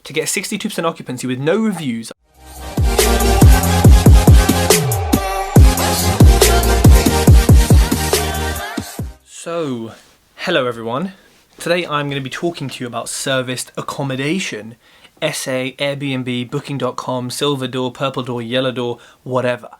to get 62% occupancy with no reviews. So, hello everyone. Today I'm going to be talking to you about serviced accommodation. SA, Airbnb, Booking.com, Silver Door, Purple Door, Yellow Door, whatever.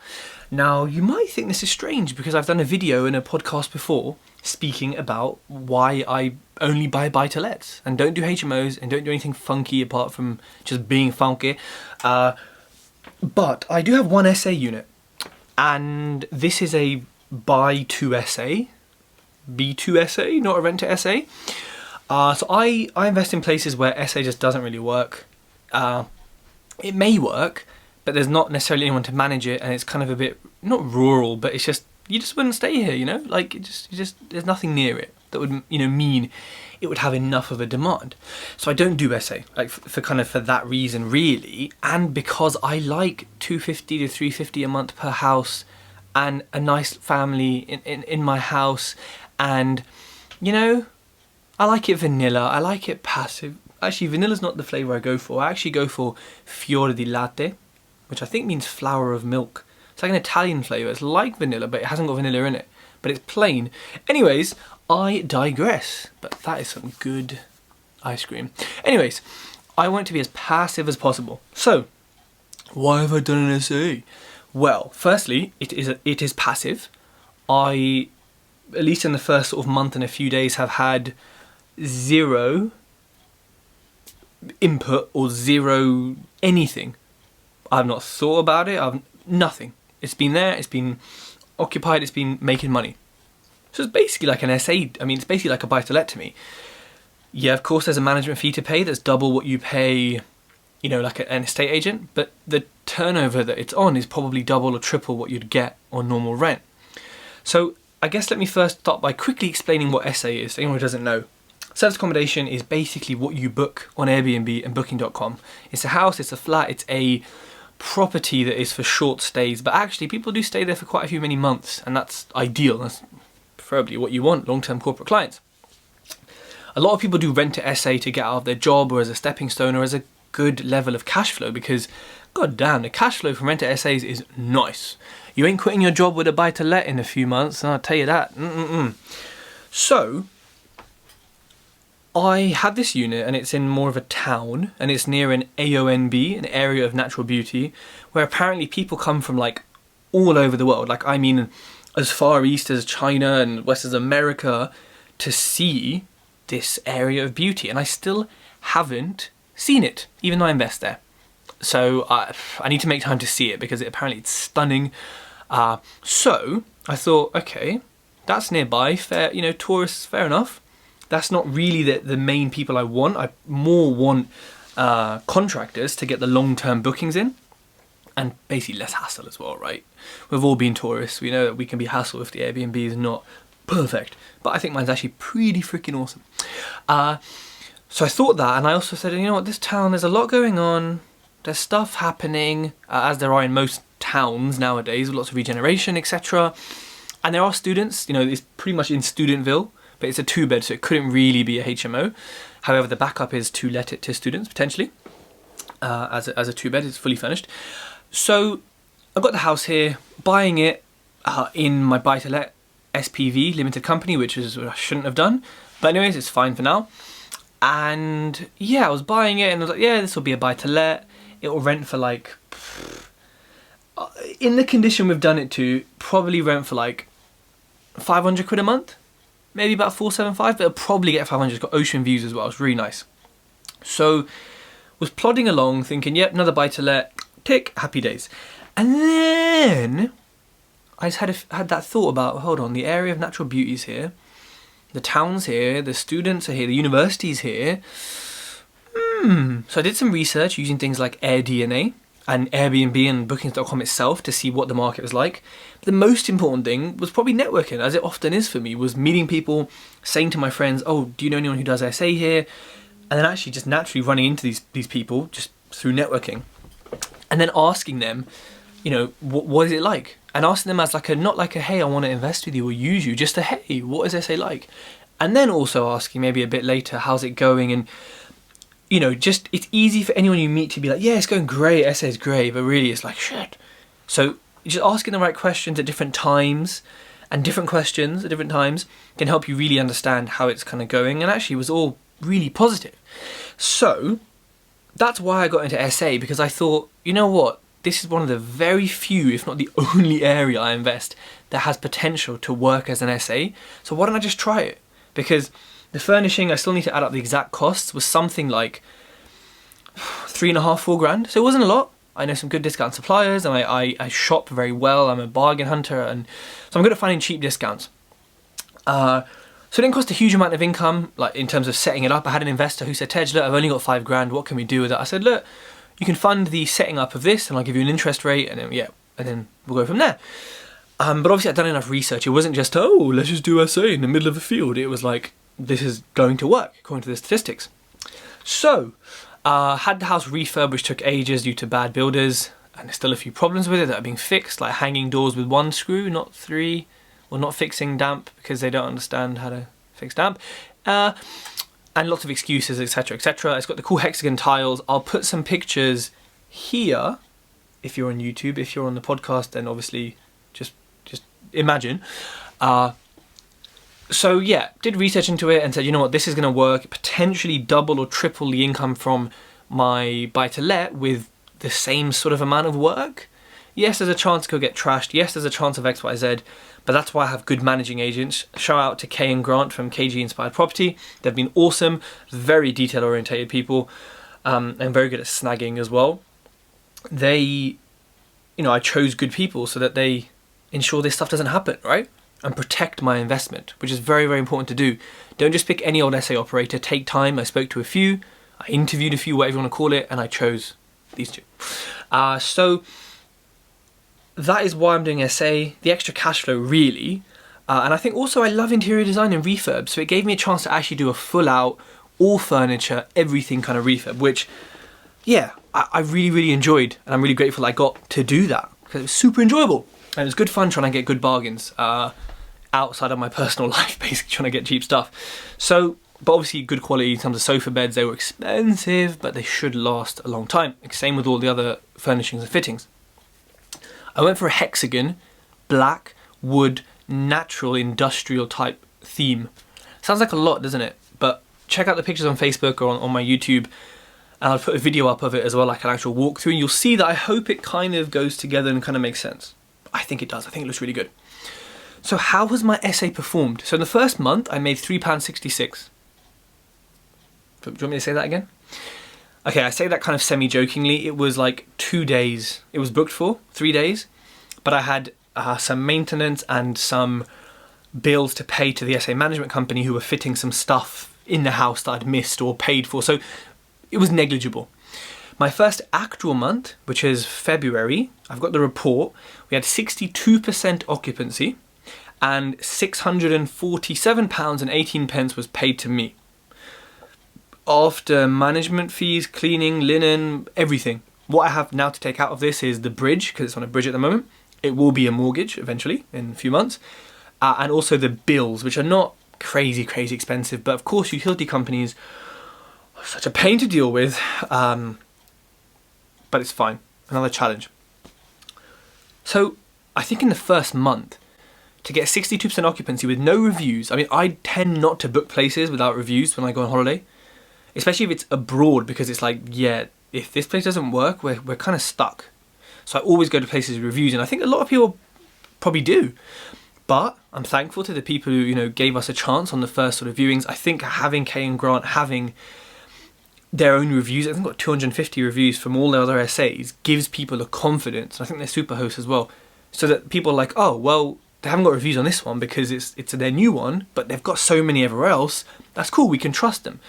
Now, you might think this is strange because I've done a video and a podcast before speaking about why I only buy buy-to-lets and don't do HMOs and don't do anything funky apart from just being funky. But I do have one SA unit, and this is a buy-to-SA, B2SA, not a rent-to-SA. So I invest in places where SA just doesn't really work. It may work, but there's not necessarily anyone to manage it, and it's kind of a bit, not rural, but it's just, you just wouldn't stay here, you know? Like, there's nothing near it that would, mean it would have enough of a demand. So I don't do SA, like, for that reason, really, and because I like $250 to $350 a month per house, and a nice family in my house, and, I like it vanilla, I like it passive. Actually, vanilla's not the flavour I go for. I actually go for fior di latte, which I think means flower of milk. It's like an Italian flavour. It's like vanilla, but it hasn't got vanilla in it. But it's plain. Anyways, I digress. But that is some good ice cream. Anyways, I want it to be as passive as possible. So, why have I done an SA? Well, firstly, it is passive. I, at least in the first sort of month and a few days, have had zero input or zero anything. I've not thought about it. I've nothing. It's been there. It's been occupied. It's been making money. So it's basically like an SA. I mean, it's basically like a buy-to-let to me. Yeah, of course, there's a management fee to pay. That's double what you pay, like an estate agent. But the turnover that it's on is probably double or triple what you'd get on normal rent. So I guess let me first start by quickly explaining what SA is. Anyone who doesn't know. Serviced accommodation is basically what you book on Airbnb and Booking.com. It's a house, it's a flat, it's a property that is for short stays, but actually people do stay there for quite a few many months, and that's ideal. That's preferably what you want, long-term corporate clients. A lot of people do rent to SA to get out of their job, or as a stepping stone, or as a good level of cash flow, because god damn, the cash flow from rent to SAs is nice. You ain't quitting your job with a buy-to-let in a few months, I'll tell you that. So I have this unit, and it's in more of a town, and it's near an AONB, an area of natural beauty, where apparently people come from like all over the world, like I mean as far east as China and west as America, to see this area of beauty, and I still haven't seen it, even though I invest there. So I need to make time to see it, because apparently it's stunning. So I thought, okay, that's nearby, fair, tourists, fair enough. That's not really the main people I want. I more want contractors to get the long-term bookings in, and basically less hassle as well, right? We've all been tourists. We know that we can be hassled if the Airbnb is not perfect, but I think mine's actually pretty freaking awesome. So I thought that, and I also said, this town, there's a lot going on. There's stuff happening, as there are in most towns nowadays, with lots of regeneration, etc. And there are students, it's pretty much in Studentville, but it's a 2-bed, so it couldn't really be a HMO. However, the backup is to let it to students, potentially, as a 2-bed. It's fully furnished. So I've got the house here, buying it in my buy-to-let SPV, limited company, which is what I shouldn't have done. But anyways, it's fine for now. And yeah, I was buying it, and I was like, yeah, this will be a buy-to-let. It will rent for like, in the condition we've done it to, probably rent for like 500 quid a month. Maybe about 475, but it'll probably get 500. It's got ocean views as well. It's really nice. So, was plodding along, thinking, yep, another buy-to-let, tick, happy days. And then I just had that thought about, hold on, the area of natural beauty is here, the town's here, the students are here, the university's here. So I did some research using things like AirDNA and Airbnb and Bookings.com itself to see what the market was like. But the most important thing was probably networking, as it often is for me, was meeting people, saying to my friends, oh, do you know anyone who does SA here? And then actually just naturally running into these people just through networking. And then asking them, what is it like? And asking them as not like a, hey, I want to invest with you or use you, just a, hey, what is SA like? And then also asking maybe a bit later, how's it going? And you know, just, it's easy for anyone you meet to be like, yeah, it's going great, SA is great, but really it's like, shit. So just asking the right questions at different times, and different questions at different times can help you really understand how it's kind of going, and actually it was all really positive. So that's why I got into SA, because I thought, you know what, this is one of the very few, if not the only area I invest that has potential to work as an SA, so why don't I just try it? Because the furnishing, I still need to add up the exact costs, was something like 3.5, 4 grand, so it wasn't a lot. I know some good discount suppliers, and I shop very well. I'm a bargain hunter, and so I'm good at finding cheap discounts. So it didn't cost a huge amount of income, like in terms of setting it up. I had an investor who said, Tej, look, I've only got 5 grand, what can we do with it? I said, look, you can fund the setting up of this, and I'll give you an interest rate, and then, yeah, and then we'll go from there. But obviously I'd done enough research. It wasn't just, oh, let's just do SA in the middle of a field. It was like, this is going to work, according to the statistics. So, had the house refurbed, which took ages due to bad builders, and there's still a few problems with it that are being fixed, like hanging doors with 1 screw, not 3, or not fixing damp because they don't understand how to fix damp, and lots of excuses, etc, etc. It's got the cool hexagon tiles. I'll put some pictures here if you're on YouTube. If you're on the podcast, then obviously just imagine. So yeah, did research into it and said, you know what, this is going to work, potentially double or triple the income from my buy-to-let with the same sort of amount of work. Yes, there's a chance it could get trashed. Yes, there's a chance of XYZ, but that's why I have good managing agents. Shout out to Kay and Grant from KG Inspired Property. They've been awesome, very detail-orientated people, and very good at snagging as well. They, you know, I chose good people so that they ensure this stuff doesn't happen, right? And protect my investment, which is very, very important to do. Don't just pick any old SA operator, take time. I spoke to a few, I interviewed a few, whatever you want to call it, and I chose these 2. So that is why I'm doing SA, the extra cash flow really. And I think also I love interior design and refurb, so it gave me a chance to actually do a full out, all furniture, everything kind of refurb, which, yeah, I really, really enjoyed. And I'm really grateful I got to do that, because it was super enjoyable. And it was good fun trying to get good bargains outside of my personal life, basically trying to get cheap stuff. So, but obviously good quality in terms of sofa beds. They were expensive, but they should last a long time. Same with all the other furnishings and fittings. I went for a hexagon, black, wood, natural, industrial type theme. Sounds like a lot, doesn't it? But check out the pictures on Facebook or on my YouTube, and I'll put a video up of it as well, like an actual walkthrough, and you'll see that I hope it kind of goes together and kind of makes sense. I think it does. I think it looks really good. So how has my SA performed? So in the first month, I made £3.66. Do you want me to say that again? Okay, I say that kind of semi-jokingly. It was like 2 days. It was booked for 3 days, but I had some maintenance and some bills to pay to the SA management company who were fitting some stuff in the house that I'd missed or paid for. So it was negligible. My first actual month, which is February, I've got the report. We had 62% occupancy and £647.18 was paid to me. After management fees, cleaning, linen, everything. What I have now to take out of this is the bridge, because it's on a bridge at the moment. It will be a mortgage eventually in a few months. And also the bills, which are not crazy expensive. But of course, utility companies are such a pain to deal with. But it's fine. Another challenge. So I think in the first month, to get 62% occupancy with no reviews, I mean, I tend not to book places without reviews when I go on holiday, especially if it's abroad, because it's like, yeah, if this place doesn't work, we're kind of stuck. So I always go to places with reviews, and I think a lot of people probably do. But I'm thankful to the people who, you know, gave us a chance on the first sort of viewings. I think having Kay and Grant having their own reviews, I think I've got 250 reviews from all the other SAs, gives people a confidence. I think they're super hosts as well, so that people are like, oh, well, they haven't got reviews on this one because it's their new one, but they've got so many everywhere else. That's cool, we can trust them.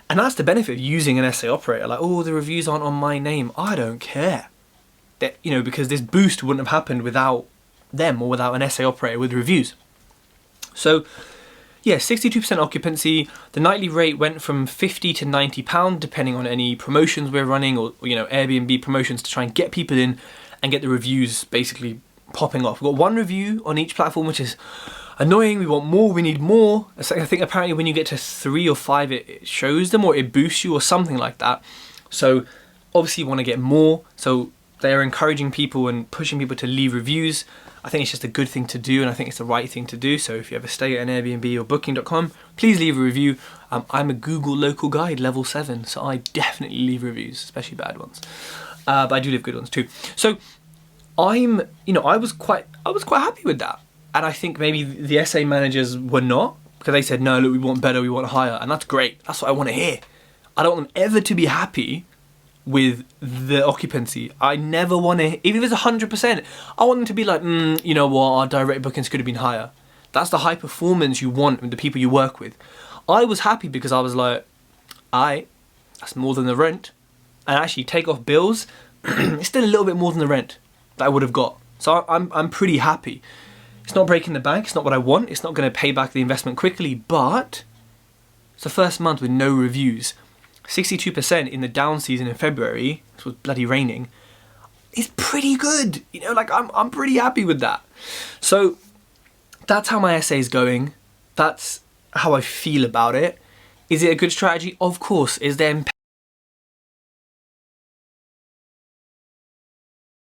And that's the benefit of using an SA operator. Like, oh, the reviews aren't on my name. I don't care. That, you know, because this boost wouldn't have happened without them or without an SA operator with reviews. So yeah, 62% occupancy. The nightly rate went from £50 to £90, depending on any promotions we're running, or you know, Airbnb promotions to try and get people in and get the reviews basically popping off. We've got 1 review on each platform, which is annoying, we want more, we need more. I think apparently when you get to 3 or 5, it shows them or it boosts you or something like that. So obviously you want to get more. So they're encouraging people and pushing people to leave reviews. I think it's just a good thing to do, and I think it's the right thing to do. So if you ever stay at an Airbnb or booking.com, please leave a review. I'm a Google local guide level 7, so I definitely leave reviews, especially bad ones. But I do leave good ones too. So I was quite happy with that. And I think maybe the SA managers were not, because they said, no, look, we want better, we want higher. And that's great. That's what I want to hear. I don't want them ever to be happy with the occupancy. I never want to, even if it's 100%, I want them to be like, you know what, our direct bookings could have been higher. That's the high performance you want with the people you work with. I was happy because I was like, that's more than the rent. And actually take off bills, it's still a little bit more than the rent that I would have got. So I'm pretty happy. It's not breaking the bank, it's not what I want, it's not going to pay back the investment quickly, but it's the first month with no reviews. 62% in the down season in February, it was bloody raining, is pretty good. You know, like I'm pretty happy with that. So that's how my essay is going. That's how I feel about it. Is it a good strategy? Of course. Is there